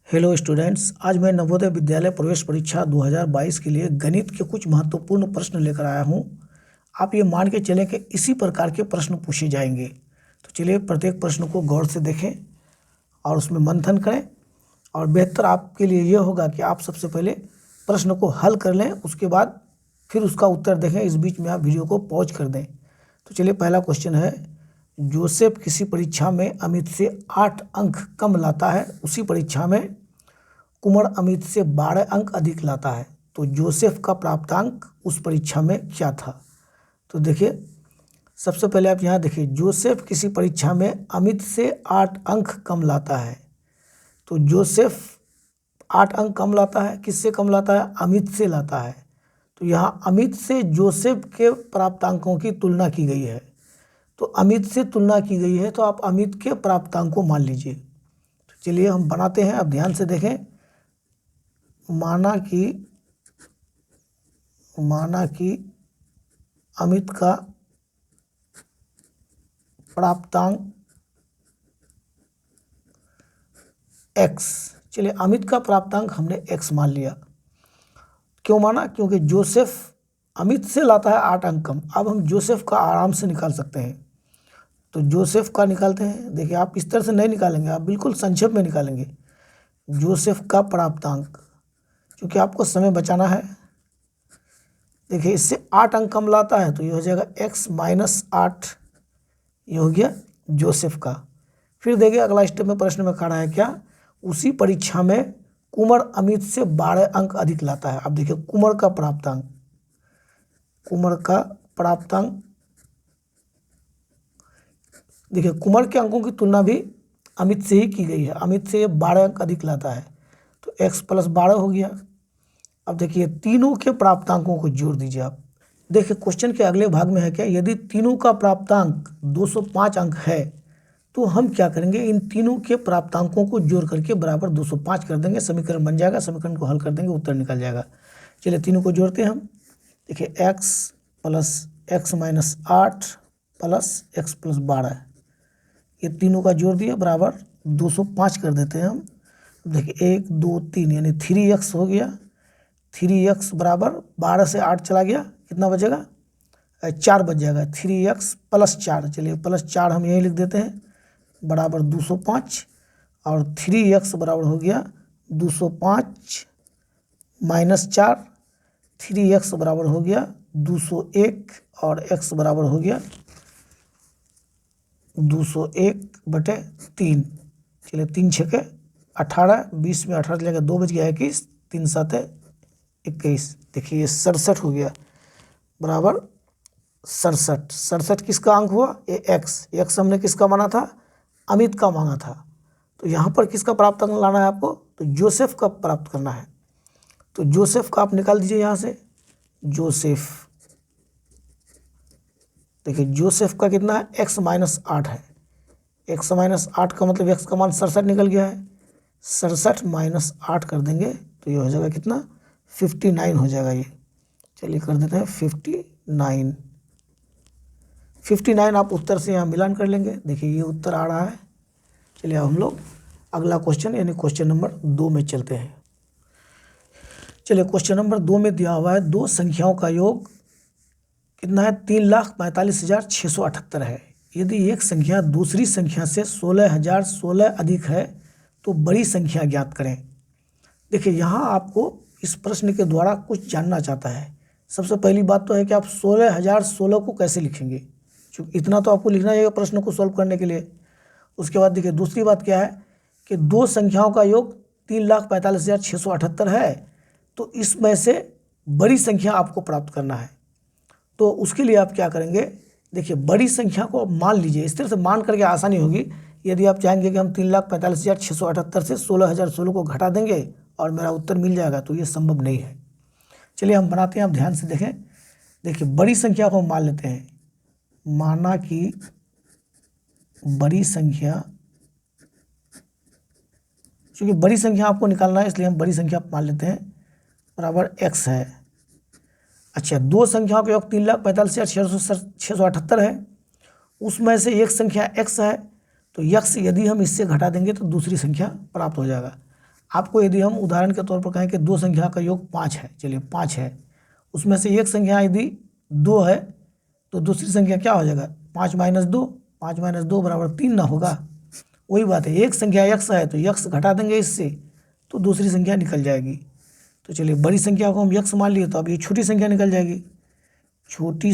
Hello students, आज मैं नवोदय विद्यालय प्रवेश परीक्षा 2022 के लिए गणित के कुछ महत्वपूर्ण प्रश्न लेकर आया हूं। आप ये मान के चलें कि इसी प्रकार के प्रश्न पूछे जाएंगे। तो चलिए प्रत्येक प्रश्न को गौर से देखें और उसमें मंथन करें। और बेहतर आपके लिए ये होगा कि आप सबसे पहले प्रश्न को हल कर लें, उसके बाद फिर उसका उत्तर देखें। इस बीच में आप वीडियो को पॉज कर दें। तो चलिए पहला क्वेश्चन है, जोसेफ किसी परीक्षा में अमित से 8 अंक कम लाता है, उसी परीक्षा में कुमार अमित से 12 अंक अधिक लाता है, तो जोसेफ का प्राप्तांक उस परीक्षा में क्या था। तो देखिए सबसे पहले आप यहाँ देखिए, जोसेफ किसी परीक्षा में अमित से 8 अंक कम लाता है। तो जोसेफ 8 अंक कम लाता है, किससे कम लाता है? अमित से लाता है। तो यहाँ अमित से जोसेफ के प्राप्तांकों की तुलना की गई है। तो अमित से तुलना की गई है तो आप अमित के प्राप्तांक को मान लीजिए। तो चलिए हम बनाते हैं। अब ध्यान से देखें, माना कि अमित का प्राप्तांक x। चलिए अमित का प्राप्तांक हमने x मान लिया। क्यों माना? क्योंकि जोसेफ अमित से लाता है 8 अंक कम। अब हम जोसेफ का आराम से निकाल सकते हैं। तो जोसेफ का निकालते हैं। देखिए आप इस तरह से नहीं निकालेंगे, आप बिल्कुल संक्षेप में निकालेंगे। जोसेफ का प्राप्तांक, क्योंकि आपको समय बचाना है। देखिए इससे 8 अंक कम लाता है तो ये हो जाएगा x माइनस 8। ये हो गया जोसेफ का। फिर देखिए अगला स्टेप में प्रश्न में खड़ा है क्या, उसी परीक्षा में कुमार अमित से 12 अंक अधिक लाता है। अब देखिए कुमार का प्राप्तांक, देखिए कुमार के अंकों की तुलना भी अमित से ही की गई है। अमित से 12 अंक अधिक लाता है तो x प्लस 12 हो गया। अब देखिए तीनों के प्राप्तांकों को जोड़ दीजिए आप। देखिए क्वेश्चन के अगले भाग में है क्या, यदि तीनों का प्राप्तांक 205 अंक है तो हम क्या करेंगे, इन तीनों के प्राप्तांकों को जोड़ करके बराबर 205 कर देंगे। समीकरण बन जाएगा, समीकरण को हल कर देंगे, उत्तर निकल जाएगा। चलिए तीनों को जोड़ते हैं हम। देखिए x plus x minus 8 plus x plus 12, ये तीनों का जोड़ दिया बराबर 205 कर देते हैं हम। देखिए 1 2 3 यानी 3x हो गया। 3x बराबर 12 से 8 चला गया, कितना बचेगा? 4 बच जाएगा। 3x प्लस 4, चलिए प्लस 4 हम यहीं लिख देते हैं, बराबर 205। और 3x बराबर हो गया 205 माइनस 4। 3x बराबर हो गया 201 और x बराबर हो गया 201/3। चलिए 3 छके 18, 20 में 18 चलेगा, 2 बच गया 21, 3 7 21। देखिए ये 67 हो गया, बराबर 67। 67 किसका अंक हुआ? ये x हमने किसका माना था? अमित का माना था। तो यहाँ पर किसका प्राप्त अंक लाना है आपको? तो जोसेफ का प्राप्त करना है। तो जोसेफ का आप निकाल दीजिए यहाँ से। जोसेफ, देखिए जोसेफ का कितना है? x माइनस 8 है। x माइनस 8 का मतलब x का मान 67 निकल गया है। 67 माइनस 8 कर देंगे तो ये हो जाएगा कितना? 59 हो जाएगा ये। चलिए कर देते हैं 59 आप उत्तर से यहाँ मिलान कर लेंगे। देखिए ये उत्तर आ रहा है। चलिए अब हम लोग अगला क्वेश्चन यानी क्वेश्चन नंबर 2 में चलते हैं। चलिए क्वेश्चन नंबर 2 में दिया हुआ है, दो संख्याओं का योग कितना है? 3,45,678 है। यदि एक संख्या दूसरी संख्या से 16,016 अधिक है तो बड़ी संख्या ज्ञात करें। देखिए यहाँ आपको इस प्रश्न के द्वारा कुछ जानना चाहता है। सबसे पहली बात तो है कि आप 16,016 को कैसे लिखेंगे, क्योंकि इतना तो आपको लिखना है प्रश्न को सॉल्व करने के लिए। उसके बाद देखिए दूसरी बात क्या है कि दो संख्याओं का योग 3,45,678 है, तो इसमें से बड़ी संख्या आपको प्राप्त करना है। तो उसके लिए आप क्या करेंगे, देखिए बड़ी संख्या को आप मान लीजिए। इस तरह से मान करके आसानी होगी। यदि आप चाहेंगे कि हम 3,45,678 से 16,016 को घटा देंगे और मेरा उत्तर मिल जाएगा, तो ये संभव नहीं है। चलिए हम बनाते हैं, आप ध्यान से देखें। देखिए बड़ी संख्या को हम मान लेते हैं। माना कि बड़ी संख्या, क्योंकि बड़ी संख्या आपको निकालना है इसलिए हम बड़ी संख्या मान लेते हैं, बराबर x है। अच्छा, दो संख्याओं का योग 3,45,678 है, उसमें से एक संख्या x है, तो x यदि हम इससे घटा देंगे तो दूसरी संख्या प्राप्त हो जाएगा। आपको यदि हम उदाहरण के तौर पर कहें कि दो संख्या का योग 5 है, चलिए 5 है, उसमें से एक संख्या यदि 2 है तो दूसरी संख्या क्या हो जाएगा, 5 माइनस 2, 5 माइनस 2 बराबर 3 ना होगा। वही बात है, एक संख्या यक्स है तो यक्स घटा देंगे इससे तो दूसरी संख्या निकल जाएगी। तो चलिए बड़ी संख्या को हम यक्स मान लिए तो अब ये छोटी संख्या निकल जाएगी। छोटी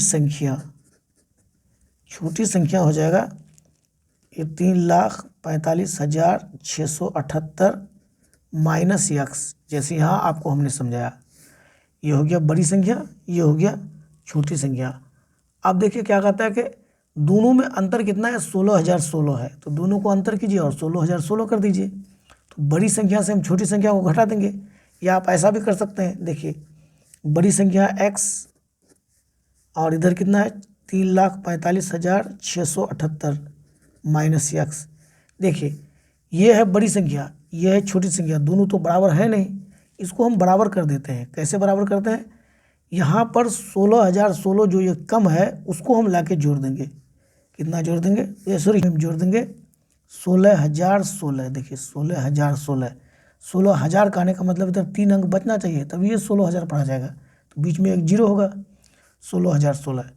संख्या हो जाएगा ये 3,45,678 माइनस यक्स, जैसे यहाँ आपको हमने समझाया। ये हो गया बड़ी संख्या, ये हो गया छोटी संख्या। अब देखिए क्या कहता है कि दोनों में अंतर कितना है, 16,016 है, तो दोनों को अंतर कीजिए और 16,016 कर दीजिए। तो बड़ी संख्या से हम छोटी संख्या को घटा देंगे, या आप ऐसा भी कर सकते हैं। देखिए बड़ी संख्या x और इधर कितना है 3,45,678 माइनस यक्स। देखिए ये है बड़ी संख्या, ये है छोटी संख्या, दोनों तो बराबर है नहीं, इसको हम बराबर कर देते हैं। कैसे बराबर करते हैं, यहाँ पर 16,016 जो ये कम है उसको हम लाके जोड़ देंगे। कितना जोड़ देंगे, ये सॉरी हम जोड़ देंगे 16,016। देखिए 16,016, 16,000 का आने का मतलब इधर 3 अंक बचना चाहिए, तभी ये 16,000 पढ़ा जाएगा, तो बीच में एक जीरो होगा, 16,016।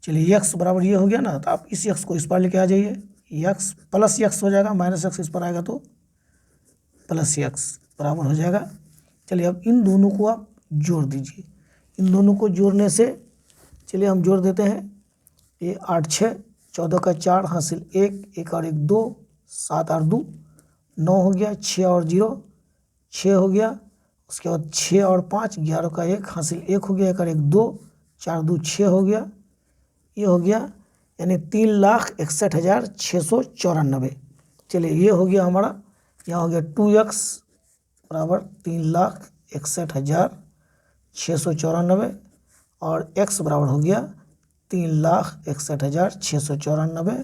चलिए यक्स बराबर ये हो गया ना, तो आप इस यक्स को इस पार लेके आ जाइए, यक्स प्लस यक्स हो जाएगा, माइनस यक्स इस पर आएगा तो प्लस यक्स बराबर हो जाएगा। चलिए अब इन दोनों को आप जोड़ दीजिए। इन दोनों को जोड़ने से चलिए हम जोड़ देते हैं, ये 8 6 14 का 4 हासिल 1, 1 और 1 2, 7 और 2 9 हो गया, 6 और 0 6 हो गया, उसके बाद 6 और 5 11 का 1 हासिल 1 हो गया, 1 और 1 2, 4 2 6 हो गया, ये हो गया यानी 3,61,694। चलिए ये हो गया हमारा, यहाँ हो गया 2x बराबर 3,61,694 और x बराबर हो गया 3,61,694।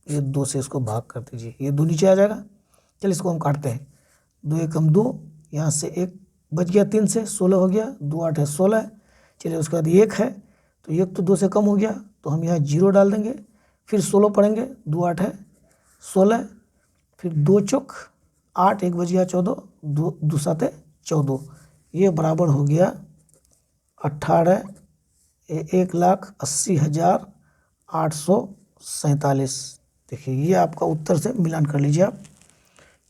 ये 2 से इसको भाग कर दीजिए, ये 2 नीचे आ जाएगा। चलिए इसको हम काटते हैं, 2 एकम 2, यहाँ से 1 बच गया, 3 से 16 हो गया, 2 8 है 16। चलिए उसके बाद 1 है तो 1 तो 2 से कम हो गया, तो हम यहाँ 0 डाल देंगे, फिर 16 पढ़ेंगे, 2 8 है 16, फिर 2 चौक 8, 1 बच गया 14, 2 7 है 14, ये बराबर हो गया 1,80,847। देखिए ये आपका उत्तर से मिलान कर लीजिए आप,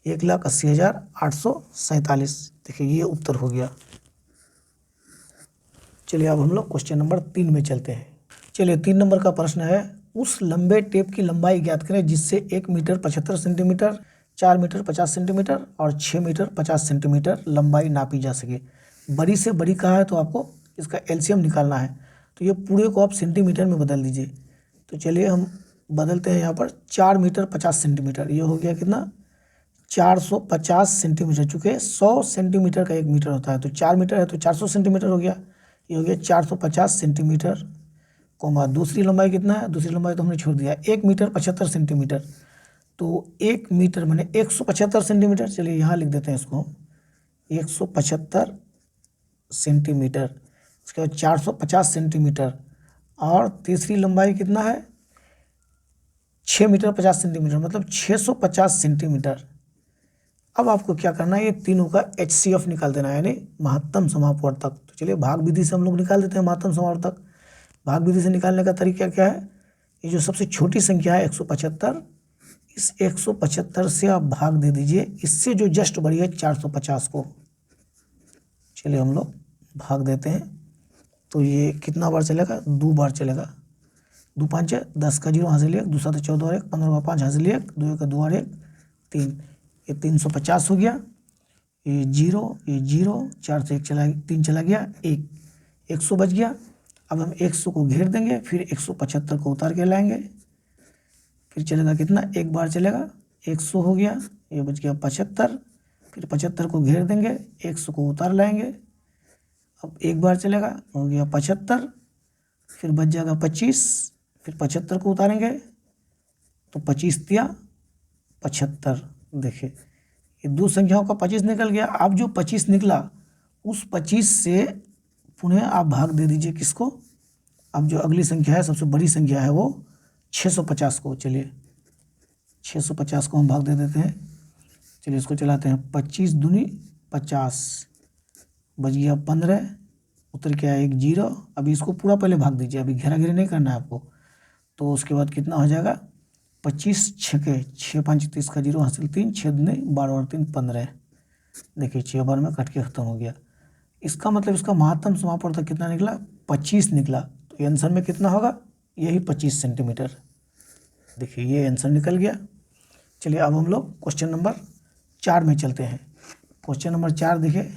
1,80,847। देखिए ये उत्तर हो गया। चलिए अब हम लोग क्वेश्चन नंबर 3 में चलते हैं। चलिए 3 नंबर का प्रश्न है, उस लंबे टेप की लंबाई ज्ञात करें जिससे 1 मीटर 75 सेंटीमीटर, 4 मीटर 50 सेंटीमीटर और 6 मीटर 50 सेंटीमीटर लंबाई नापी जा सके। बड़ी से बड़ी कहा है तो आपको इसका एलसीएम निकालना है, तो ये पूरे को आप सेंटीमीटर में बदल दीजिए। तो चलिए हम बदलते हैं, यहाँ पर 4 मीटर 50 सेंटीमीटर, ये हो गया कितना 450 सेंटीमीटर, चूँकि 100 सेंटीमीटर का 1 मीटर होता है, तो 4 मीटर है तो 400 सेंटीमीटर हो गया, ये हो गया 450 सेंटीमीटर। कोमा दूसरी लंबाई कितना है, दूसरी लंबाई तो हमने छोड़ दिया 1 मीटर 75 सेंटीमीटर, तो 1 मीटर मैंने 175 सेंटीमीटर। चलिए यहाँ लिख देते हैं इसको 175 सेंटीमीटर, उसके बाद 450 सेंटीमीटर, और तीसरी लंबाई कितना है 6 मीटर 50 सेंटीमीटर, मतलब 650 सेंटीमीटर। अब आपको क्या करना है, ये तीनों का HCF निकाल देना है, यानी महत्तम समापवर्तक। तो चलिए भाग विधि से हम लोग निकाल देते हैं महत्तम समापवर्तक। भाग विधि से निकालने का तरीका क्या है, ये जो सबसे छोटी संख्या है 175, इस 175 से आप भाग दे दीजिए इससे जो जस्ट बड़ी है 450 को। चलिए हम लोग भाग देते हैं, तो ये कितना बार चलेगा, 2 बार चलेगा। 2 5 10 का 0 हासिल 1, 2 7 14 और 1 15 का 5 हासिल 1, 2 1 2 और 1 3, ये 350 हो गया, ये 0 ये 0, 4 से 1 चला 3 चला गया 1, 100 बच गया। अब हम 100 को घेर देंगे, फिर 175 को उतार के लाएंगे, फिर चलेगा कितना, एक बार चलेगा 100 हो गया, ये बच गया 75, फिर 75 को घेर देंगे, 100 को उतार लाएंगे, अब एक बार चलेगा हो गया 75, फिर बच जाएगा 25, फिर 75 को उतारेंगे तो 25 दिया 75। देखिए ये 2 संख्याओं का 25 निकल गया। अब जो 25 निकला उस 25 से पुनः आप भाग दे दीजिए किसको, अब जो अगली संख्या है सबसे बड़ी संख्या है वो 650 को। चलिए 650 को हम भाग दे देते हैं, चलिए इसको चलाते हैं, 25 दूनी 50 बच गया 15, उत्तर क्या है 1 0। अभी इसको पूरा पहले भाग दीजिए, अभी घेरा घेरी नहीं करना है आपको। तो उसके बाद कितना हो जाएगा 25 छके 6 5 30 का 0 हासिल 3 छेद नहीं 12 और 3 15। देखिए 6 बार में कट के खत्म हो गया। इसका मतलब इसका महत्तम समापवर्तक कितना निकला 25 निकला। तो आंसर में कितना होगा यही 25 सेंटीमीटर। देखिए ये आंसर निकल गया। चलिए अब हम लोग क्वेश्चन नंबर 4 में चलते हैं। क्वेश्चन नंबर 4 देखिए,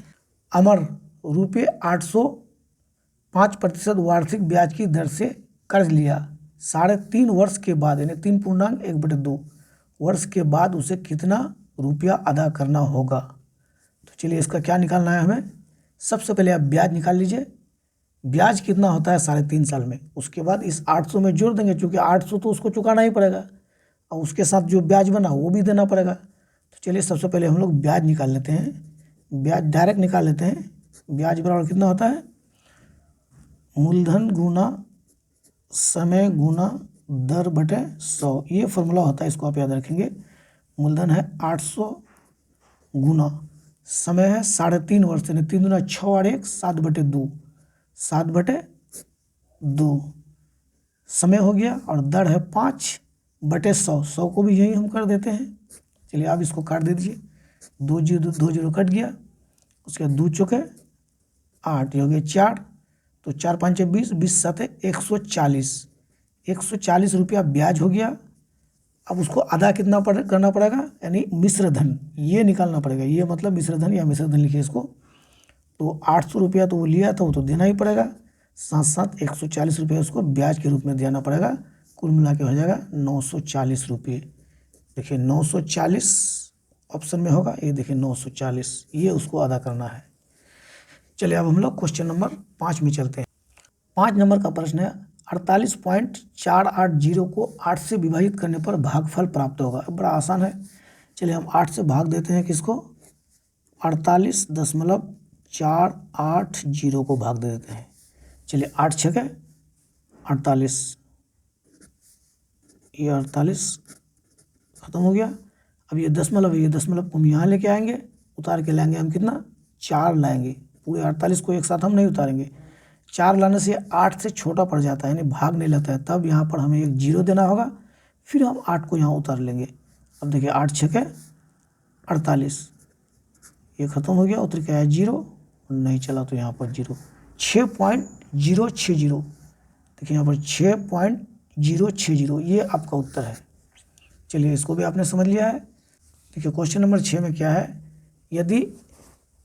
अमर रुपये 805% वार्षिक ब्याज की दर से कर्ज लिया। 3.5 वर्ष के बाद यानी 3.1/2 वर्ष के बाद उसे कितना रुपया अदा करना होगा। तो चलिए इसका क्या निकालना है हमें। सबसे पहले आप ब्याज निकाल लीजिए। ब्याज कितना होता है 3.5 साल में। उसके बाद इस 800 में जोड़ देंगे, क्योंकि 800 तो उसको चुकाना ही पड़ेगा और उसके साथ जो ब्याज बना वो भी देना पड़ेगा। तो चलिए सबसे पहले हम लोग ब्याज निकाल लेते हैं। ब्याज डायरेक्ट निकाल लेते हैं। ब्याज बराबर कितना होता है मूलधन गुना समय गुना दर बटे 100। ये फॉर्मूला होता है, इसको आप याद रखेंगे। मूलधन है 800 गुना समय है 3.5 वर्ष यानी 3 दूना 6 और 1 7/2 7/2 समय हो गया और दर है 5/100। 100 को भी यही हम कर देते हैं। चलिए आप इसको काट दे दीजिए। 2 0 कट गया। उसके बाद 2 चौके 8 ये हो गया 4। तो 4 5 20 20 7 140 रुपया ब्याज हो गया। अब उसको अदा कितना करना पड़ेगा यानी मिश्र धन ये निकालना पड़ेगा। ये मतलब मिश्र धन या मिश्र धन लिखिए इसको। तो 800 रुपया तो वो लिया था वो तो देना ही पड़ेगा, साथ साथ 140 रुपये उसको ब्याज के रूप में देना पड़ेगा। कुल मिला के हो जाएगा 940 रुपये। देखिए 940 ऑप्शन में होगा, ये देखिए 940 ये उसको अदा करना है। चलिए अब हम लोग क्वेश्चन नंबर 5 में चलते हैं। 5 नंबर का प्रश्न है 48.480 को 8 से विभाजित करने पर भागफल प्राप्त होगा। बड़ा आसान है। चलिए हम 8 से भाग देते हैं किसको 48.480 को भाग दे देते हैं। चलिए 8 छके 48 ये 48 खत्म हो गया। अब ये दशमलव को हम यहाँ लेके आएंगे, उतार के लाएंगे हम कितना 4 लाएंगे। पूरे 48 को एक साथ हम नहीं उतारेंगे, 4 लाने से 8 से छोटा पड़ जाता है यानी भाग नहीं लेता है। तब यहाँ पर हमें एक 0 देना होगा, फिर हम 8 को यहाँ उतार लेंगे। अब देखिए 8 छके 48 ये खत्म हो गया। उतर के आया 0 नहीं चला तो यहाँ पर 0 6.060। देखिए यहाँ पर 6.060 ये आपका उत्तर है। चलिए इसको भी आपने समझ लिया है। देखिए क्वेश्चन नंबर 6 में क्या है, यदि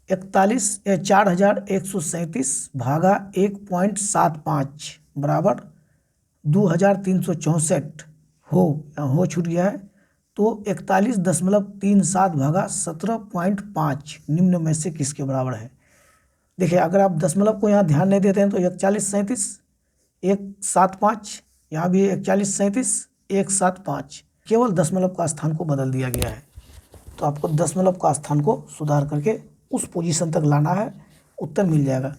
4137 भागा 1.75 बराबर 2364 हो छूट गया है, तो 41.37 भागा 17.5 निम्न में से किसके बराबर है। देखिए अगर आप दशमलव को यहाँ ध्यान नहीं देते हैं तो 4137 175, यहाँ भी 4137 175, केवल दशमलव का स्थान को बदल दिया गया है। तो आपको दशमलव का स्थान को सुधार करके उस पोजीशन तक लाना है, उत्तर मिल जाएगा।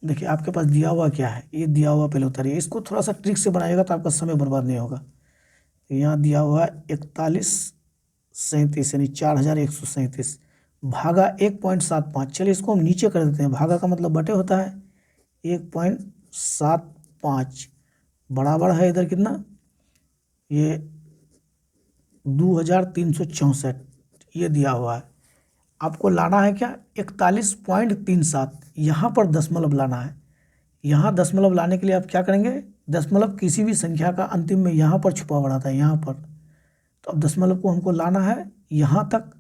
देखिए आपके पास दिया हुआ क्या है, ये दिया हुआ पहले उतारिए। इसको थोड़ा सा ट्रिक से बनाइएगा तो आपका समय बर्बाद नहीं होगा। यहाँ दिया हुआ है 4137 यानी 4137 भागा 1.75। चलिए इसको हम नीचे कर देते हैं। भागा का मतलब बटे होता है। 1.75 बराबर है इधर कितना, ये 2364 ये दिया हुआ है। आपको लाना है क्या 41.37, यहाँ पर दशमलव लाना है। यहाँ दशमलव लाने के लिए आप क्या करेंगे, दशमलव किसी भी संख्या का अंतिम में यहाँ पर छुपा हुआ रहता है, यहाँ पर। तो अब दशमलव को हमको लाना है यहाँ तक,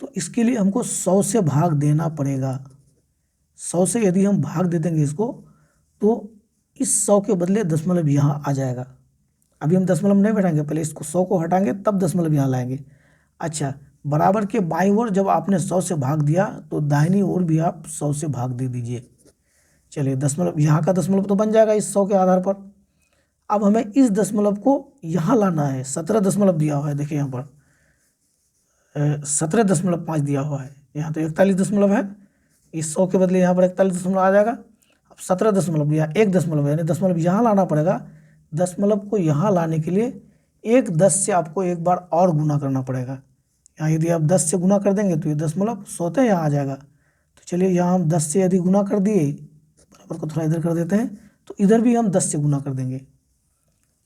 तो इसके लिए हमको 100 से भाग देना पड़ेगा। 100 से यदि हम भाग दे देंगे इसको तो इस 100 के बदले दशमलव यहाँ आ जाएगा। अभी हम दशमलव नहीं बैठाएंगे, पहले इसको 100 को हटाएंगे तब दशमलव यहाँ लाएंगे। अच्छा, बराबर के बाईं ओर जब आपने 100 से भाग दिया तो दाहिनी ओर भी आप 100 से भाग दे दीजिए। चलिए दशमलव यहाँ का दशमलव तो बन जाएगा इस 100 के आधार पर। अब हमें इस दशमलव को यहाँ लाना है। 17 दशमलव दिया हुआ है, देखिए यहाँ पर 17.5 दिया हुआ है। यहाँ तो 41 दशमलव है, इस 100 के बदले यहाँ पर 41 दशमलव आ जाएगा। अब 17 दशमलव दिया, 1 दशमलव यानी दशमलव यहाँ लाना पड़ेगा। दशमलव को यहाँ लाने के लिए 1 10 से आपको एक बार और गुना करना पड़ेगा। यहाँ यदि आप 10 से गुना कर देंगे तो ये दशमलव 100 यहाँ आ जाएगा। चलिए यहाँ हम 10 से यदि गुना कर दिए, बराबर को थोड़ा इधर कर देते हैं, तो इधर भी हम 10 से गुना कर देंगे।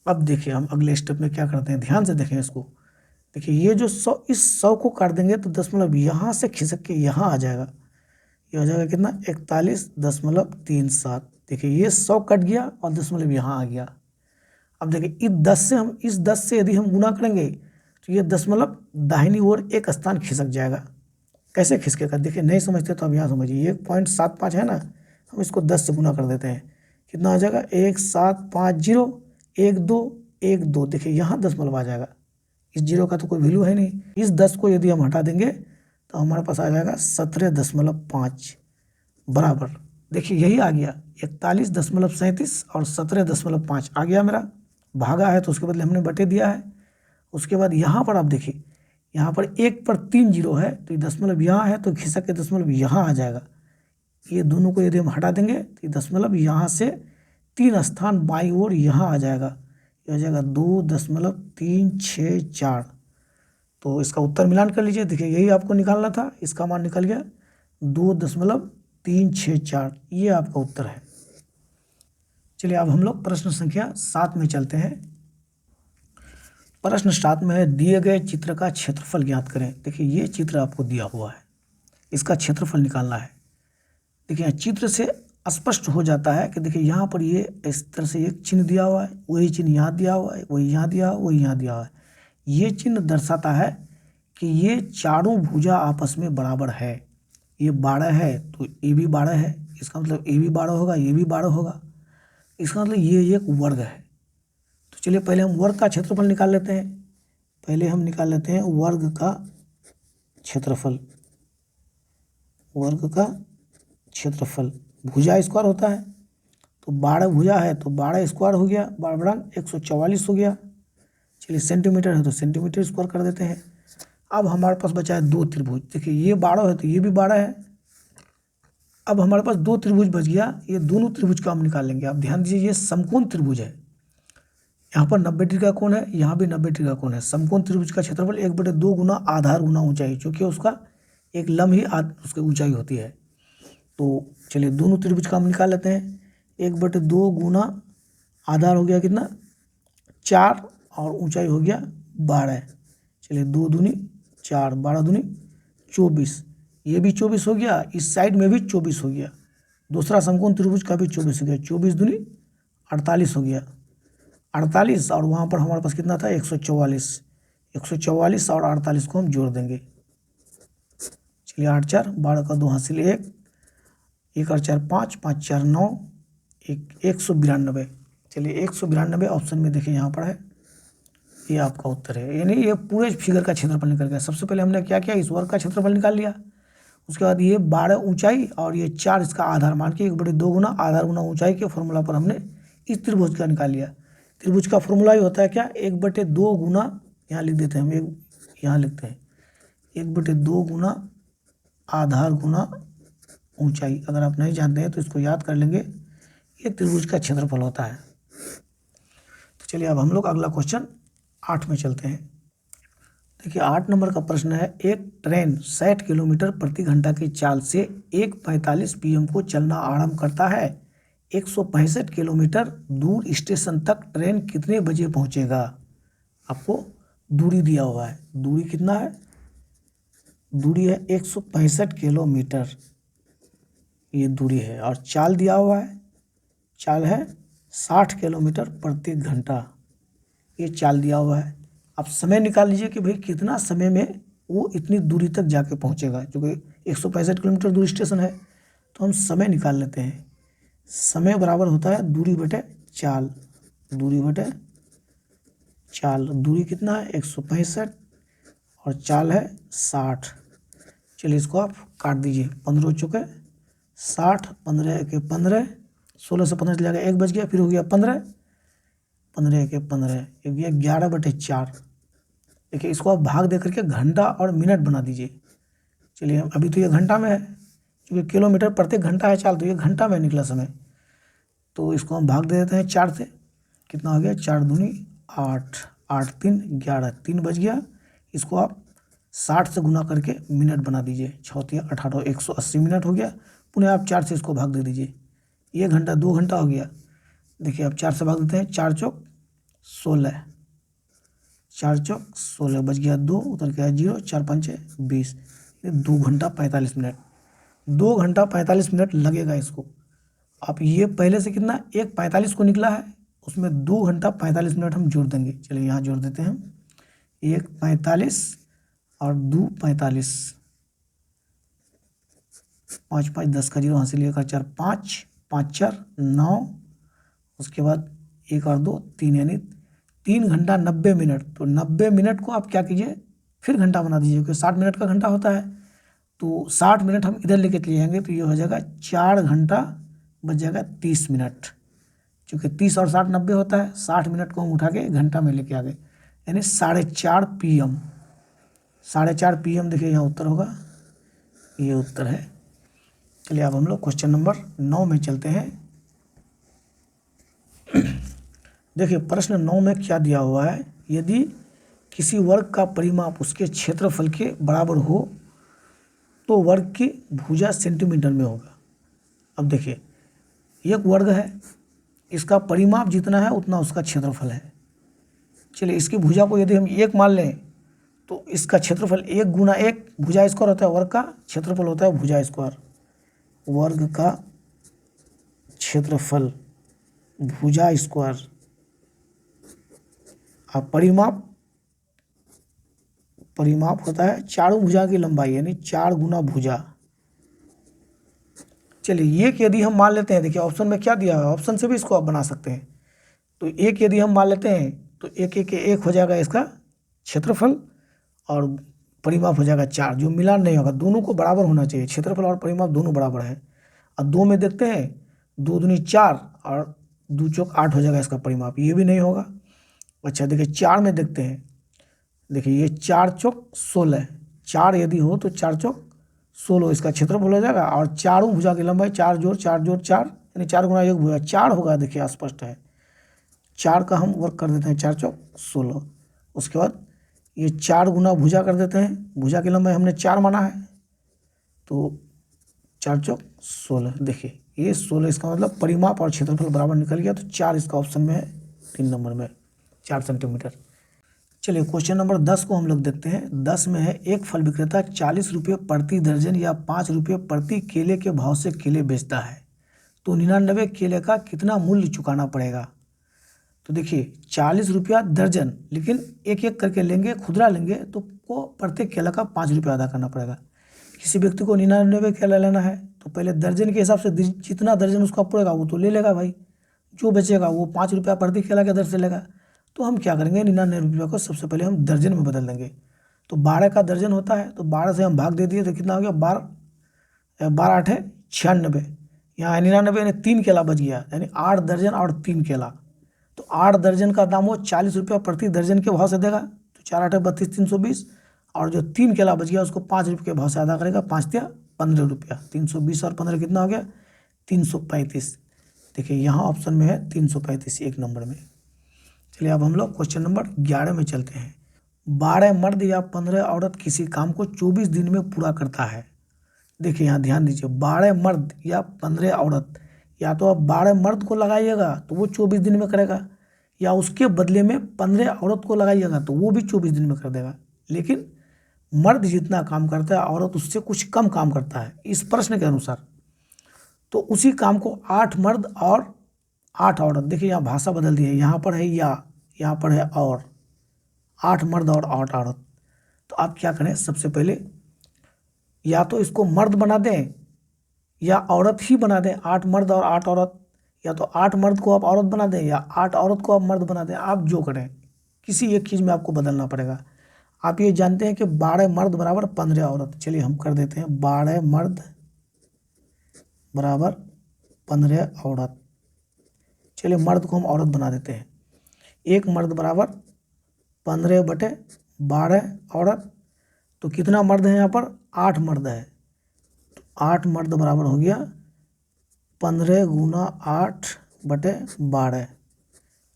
अब देखिए हम अगले स्टेप में क्या करते हैं, ध्यान से देखें इसको। देखिए ये जो 100, इस 100 को काट देंगे तो दशमलव यहाँ से खिसक के यहाँ आ जाएगा। ये हो जाएगा कितना, 41.37। देखिए ये 100 कट गया और दशमलव यहाँ आ गया। अब देखिए इस 10 से यदि हम गुना करेंगे तो ये दशमलव दाहिनी ओर एक स्थान खिसक जाएगा। कैसे खिसकेगा, देखिए नहीं समझते तो अब यहाँ समझिए। ये 0.75 है ना, हम इसको 10 से गुना कर देते हैं, कितना आ जाएगा 17501212। देखिए यहाँ दशमलव आ जाएगा, इस जीरो का तो कोई वैल्यू है नहीं। इस 10 को यदि हम हटा देंगे तो हमारे पास आ जाएगा 17.5 बराबर। देखिए यही आ गया 41.37 और 17.5 आ गया मेरा। भागा है तो उसके बदले हमने बटे दिया है। उसके बाद यहाँ पर आप देखिए, यहाँ पर 1 पर 3 जीरो है तो ये दशमलव यहाँ है तो खिसक के दशमलव यहाँ आ जाएगा। ये दोनों को यदि हम हटा देंगे तो ये दशमलव यहाँ से 3 स्थान बाईं ओर यहाँ आ जाएगा। ये हो जाएगा 2.364। तो इसका उत्तर मिलान कर लीजिए। देखिए यही आपको निकालना था, इसका मान निकल गया 2.364। ये आपका उत्तर है। चलिए अब हम लोग प्रश्न संख्या 7 में चलते हैं। प्रश्न 7 में है, दिए गए चित्र का क्षेत्रफल ज्ञात करें। देखिए ये चित्र आपको दिया हुआ है, इसका क्षेत्रफल निकालना है। देखिए चित्र से स्पष्ट हो जाता है कि देखिए यहाँ पर ये इस तरह से एक चिन्ह दिया हुआ है, वही चिन्ह यहाँ दिया हुआ है, वही यहाँ दिया हुआ है, वही यहाँ दिया हुआ है। ये चिन्ह दर्शाता है कि ये चारों भुजा आपस में बराबर है। ये 12 है तो ये भी 12 है, इसका मतलब ये भी 12 होगा, ये भी 12 होगा। इसका मतलब ये एक वर्ग है। तो चलिए पहले हम वर्ग का क्षेत्रफल निकाल लेते हैं। पहले हम निकाल लेते हैं वर्ग का क्षेत्रफल। वर्ग का क्षेत्रफल, भुजा स्क्वायर होता है तो 12 भुजा है तो 12 स्क्वायर हो गया, 12 144 हो गया। चलिए सेंटीमीटर है तो सेंटीमीटर स्क्वायर कर देते हैं। अब हमारे पास बचा है 2 त्रिभुज। देखिए ये 12 है तो ये भी 12 है। अब हमारे पास 2 त्रिभुज बच गया, ये दोनों त्रिभुज का हम निकाल लेंगे। आप ध्यान दीजिए ये समकोण त्रिभुज है, यहाँ पर 90 डिग्री का कोण है, यहाँ भी 90 डिग्री का कोण है। समकोण त्रिभुज का क्षेत्रफल 1/2 गुना आधार गुना ऊंचाई, क्योंकि उसका एक लम्ब ही उसकी ऊंचाई होती है। तो चलिए दोनों त्रिभुज का हम निकाल लेते हैं। 1/2 गुना आधार हो गया कितना 4 और ऊंचाई हो गया 12। चलिए 2 दूनी 4, 12 दूनी 24, ये भी 24 हो गया, इस साइड में भी 24 हो गया। दूसरा समकोण त्रिभुज का भी 24 हो गया, 24 दूनी 48 हो गया। 48 और वहाँ पर हमारे पास कितना था 144। 144 और 48 को हम जोड़ देंगे। चलिए 8 4 12 का 2 हासिल 1, 1 और 4 5, 5 4 9, 192। चलिए 192 ऑप्शन में देखिए यहाँ पर है, ये आपका उत्तर है। यानी ये पूरे फिगर का क्षेत्रफल निकल गया। सबसे पहले हमने क्या किया, इस वर्ग का क्षेत्रफल निकाल लिया। उसके बाद ये 12 ऊंचाई और ये 4 इसका आधार मान के 1/2 गुना आधार गुना ऊंचाई के फॉर्मूला पर हमने इस त्रिभुज का निकाल लिया। त्रिभुज का फॉर्मूला ही होता है क्या, 1/2 गुना, यहाँ लिख देते हैं हम, यहाँ लिखते हैं 1/2 गुना आधार गुना ऊंचाई। अगर आप नहीं जानते हैं तो इसको याद कर लेंगे, ये त्रिभुज का क्षेत्रफल होता है। तो चलिए अब हम लोग अगला क्वेश्चन 8 में चलते हैं। देखिए 8 नंबर का प्रश्न है, एक ट्रेन 60 किलोमीटर प्रति घंटा की चाल से 1:45 PM को चलना आरंभ करता है। 165 किलोमीटर दूर स्टेशन तक ट्रेन कितने बजे पहुंचेगा। आपको दूरी दिया हुआ है, दूरी कितना है, दूरी है 165 किलोमीटर, ये दूरी है। और चाल दिया हुआ है, चाल है 60 किलोमीटर प्रति घंटा, ये चाल दिया हुआ है। आप समय निकाल लीजिए कि भाई कितना समय में वो इतनी दूरी तक जाके पहुंचेगा। क्योंकि 165 किलोमीटर दूर स्टेशन है तो हम समय निकाल लेते हैं। समय बराबर होता है दूरी बटे चाल, दूरी बटे चाल। दूरी कितना है 165 और चाल है 60। चलिए इसको आप काट दीजिए, 15 चुके 60, 15 के 15, 16 से 15 चला गया, 1 बच गया, फिर हो गया 15, 15 के 15, ये गया 11/4। देखिए इसको आप भाग दे करके घंटा और मिनट बना दीजिए। चलिए अभी तो ये घंटा में है, क्योंकि किलोमीटर प्रति घंटा है चाल, तो ये घंटा में निकला समय। तो इसको हम भाग दे देते हैं 4 से, कितना हो गया 4 दूनी 8, 8 3 11, 3 बच गया। इसको आप 60 से गुना करके मिनट बना दीजिए। 6 18 180 मिनट हो गया। पुनः आप 4 से इसको भाग दे दीजिए। 1 घंटा 2 घंटा हो गया। देखिए आप 4 से भाग देते हैं, 4 चौक 16, 4 चौक 16 बच गया 2, उतर गया 0, 4 पंचे 20, 2 घंटा 45 मिनट। 2 घंटा 45 मिनट लगेगा इसको। आप ये पहले से कितना 1:45 को निकला है, उसमें 2 घंटा 45 मिनट हम जोड़ देंगे। चलिए यहाँ जोड़ देते हैं, 1:45 और 2:45, 5 5 10 का 0 हासिल, 1 और 4 5, 5 4 9, उसके बाद 1 और 2 3, यानी 3 घंटा 90 मिनट। तो 90 मिनट को आप क्या कीजिए, फिर घंटा बना दीजिए, क्योंकि 60 मिनट का घंटा होता है। तो 60 मिनट हम इधर लेके चले जाएंगे, तो ये हो जाएगा 4 घंटा बच जाएगा 30 मिनट। क्योंकि 30 और 60 90 होता है, 60 मिनट को हम उठा के घंटा में लेके आ गए, यानी 4:30 PM। 4:30 PM देखिए यहाँ उत्तर होगा, ये उत्तर है। चलिए अब हम लोग क्वेश्चन नंबर 9 में चलते हैं। देखिए प्रश्न 9 में क्या दिया हुआ है, यदि किसी वर्ग का परिमाप उसके क्षेत्रफल के बराबर हो तो वर्ग की भुजा सेंटीमीटर में होगा। अब देखिए एक वर्ग है, इसका परिमाप जितना है उतना उसका क्षेत्रफल है। चलिए इसकी भुजा को यदि हम 1 मान लें तो इसका क्षेत्रफल 1 गुना 1 भुजा स्क्वायर होता है, वर्ग का क्षेत्रफल होता है भुजा स्क्वायर। वर्ग का क्षेत्रफल भुजा स्क्वायर, अब परिमाप होता है चारों भुजा की लंबाई, यानी 4 गुना भुजा। चलिए एक यदि हम मान लेते हैं, देखिए ऑप्शन में क्या दिया है, ऑप्शन से भी इसको आप बना सकते हैं। तो एक यदि हम मान लेते हैं तो 1 1 1 हो जाएगा इसका क्षेत्रफल, और परिमाप हो जाएगा 4, जो मिलान नहीं होगा, दोनों को बराबर होना चाहिए, क्षेत्रफल और परिमाप दोनों बराबर है। अब 2 में देखते हैं, 2 दूनी 4 और 2 चौक 8 हो जाएगा इसका परिमाप, ये भी नहीं होगा। अच्छा देखिए 4 में देखते हैं, देखिए ये 4 चौक 16, 4 यदि हो तो 4 चौक 16 इसका क्षेत्रफल हो जाएगा, और चारों भुजा की लंबाई 4 जोड़ 4 जोड़ 4, यानी 4 गुना 1 भुजा 4 होगा। देखिए स्पष्ट है, 4 का हम वर्क कर देते हैं, 4 चौक 16। उसके बाद ये 4 गुना भुजा कर देते हैं, भुजा की लंबाई हमने 4 माना है, तो 4 चौक 16। देखिए ये 16, इसका मतलब परिमाप और क्षेत्रफल बराबर निकल गया, तो 4 इसका ऑप्शन में है, 3 नंबर में 4 सेंटीमीटर। चलिए क्वेश्चन नंबर 10 को हम लोग देखते हैं। 10 में है, एक फल विक्रेता 40 रुपये प्रति दर्जन या 5 रुपये प्रति केले के भाव से केले बेचता है, तो 99 केले का कितना मूल्य चुकाना पड़ेगा। तो देखिए 40 रुपया दर्जन, लेकिन एक एक करके लेंगे, खुदरा लेंगे तो को प्रत्येक केला का 5 रुपया अदा करना पड़ेगा। किसी व्यक्ति को 99 केला लेना है तो पहले दर्जन के हिसाब से जितना दर्जन उसका पड़ेगा वो तो ले लेगा भाई, जो बेचेगा वो 5 रुपया प्रति केला के दर से लेगा। तो हम क्या करेंगे, 99 रुपये को सबसे पहले हम दर्जन में बदल देंगे। तो 12 का दर्जन होता है, तो 12 से हम भाग दे दिए तो कितना हो गया, 12 8 है 96, यहाँ 99 यानी 3 केला बच गया, यानी 8 दर्जन और 3 केला। तो 8 दर्जन का दाम वो 40 रुपया प्रति दर्जन के भाव से देगा, तो 4 8 32 320, और जो 3 केला बच गया उसको 5 रुपये के भाव से अदा करेगा, 5 तिया 15 रुपया, 320 और 15 कितना हो गया, 335। देखिए यहाँ ऑप्शन में है 335 1 नंबर में। चलिए अब हम लोग क्वेश्चन नंबर 11 में चलते हैं। 12 मर्द या 15 औरत किसी काम को 24 दिन में पूरा करता है। देखिए यहाँ ध्यान दीजिए, 12 मर्द या 15 औरत, या तो आप 12 मर्द को लगाइएगा तो वो 24 दिन में करेगा, या उसके बदले में 15 औरत को लगाइएगा तो वो भी 24 दिन में कर देगा। लेकिन मर्द जितना काम करता है औरत उससे कुछ कम काम करता है इस प्रश्न के अनुसार। तो उसी काम को 8 मर्द और 8 औरत, देखिए यहाँ भाषा बदल दी है, यहाँ पर है या, यहाँ पर है और, 8 मर्द और 8 औरत। तो आप क्या करें, सबसे पहले या तो इसको मर्द बना दें या औरत ही बना दें, 8 मर्द और 8 औरत, या तो 8 मर्द को आप औरत बना दें या 8 औरत को आप मर्द बना दें, आप जो करें, किसी एक चीज़ में आपको बदलना पड़ेगा। आप ये जानते हैं कि 12 मर्द बराबर 15 औरत। चलिए हम कर देते हैं, 12 मर्द बराबर 15 औरत। चलिए मर्द को हम औरत बना देते हैं, 1 मर्द बराबर 15/12 औरत। तो कितना मर्द है यहाँ पर, 8 मर्द है, तो 8 मर्द बराबर हो गया 15 गुना 8/12।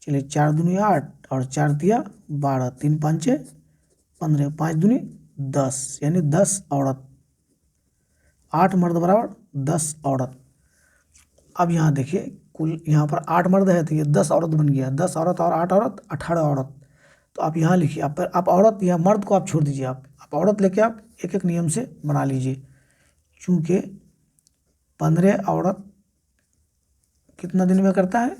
चलिए 4 दूनी 8 और 4 तिया 12, 3 5 15, 5 दूनी 10, यानी 10 औरत, 8 मर्द बराबर 10 औरत। अब यहाँ देखिए कुल यहाँ पर 8 मर्द है तो ये 10 औरत बन गया, 10 औरत और 8 औरत 18 औरत। तो आप यहाँ लिखिए, आप औरत या मर्द को आप छोड़ दीजिए, आप औरत लेके आप एक एक नियम से बना लीजिए। चूँकि 15 औरत कितना दिन में करता है,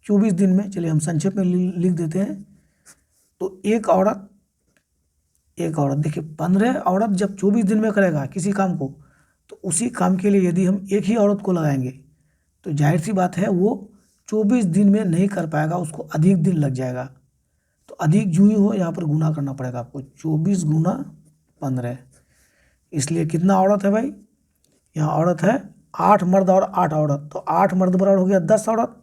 24 दिन में। चलिए हम संक्षेप में लिख देते हैं। तो एक औरत देखिए 15 औरत जब 24 दिन में करेगा किसी काम को, तो उसी काम के लिए यदि हम एक ही औरत को लगाएंगे तो जाहिर सी बात है वो 24 दिन में नहीं कर पाएगा, उसको अधिक दिन लग जाएगा। तो अधिक जो ही हो यहाँ पर गुना करना पड़ेगा आपको, 24 गुना 15। इसलिए कितना औरत है भाई, यहाँ औरत है 8 मर्द और 8 औरत। तो 8 मर्द बराबर हो गया 10 औरत,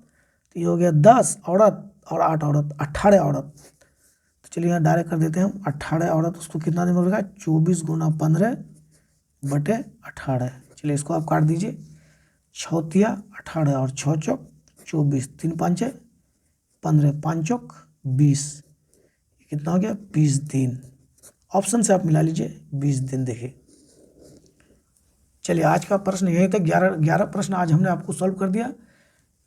तो ये हो गया 10 औरत और 8 औरत, 18 औरत। तो चलिए यहाँ डायरेक्ट कर देते हैं हम, 18 औरत, उसको कितना दिन मिलेगा, 24 गुना 15 बटे 18। चलिए इसको आप काट दीजिए, 6 तिया 18 और 6 चौक 24, 3 5 15, 5 चौक 20, कितना हो गया 20 दिन। ऑप्शन से आप मिला लीजिए 20 दिन। देखिए चलिए आज का प्रश्न यही तक, 11 प्रश्न आज हमने आपको सॉल्व कर दिया।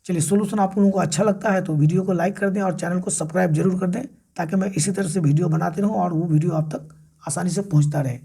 चलिए सोल्यूशन आप लोगों को अच्छा लगता है तो वीडियो को लाइक कर दें और चैनल को सब्सक्राइब जरूर कर दें, ताकि मैं इसी तरह से वीडियो बनाते रहूं और वो वीडियो आप तक आसानी से पहुंचता रहे।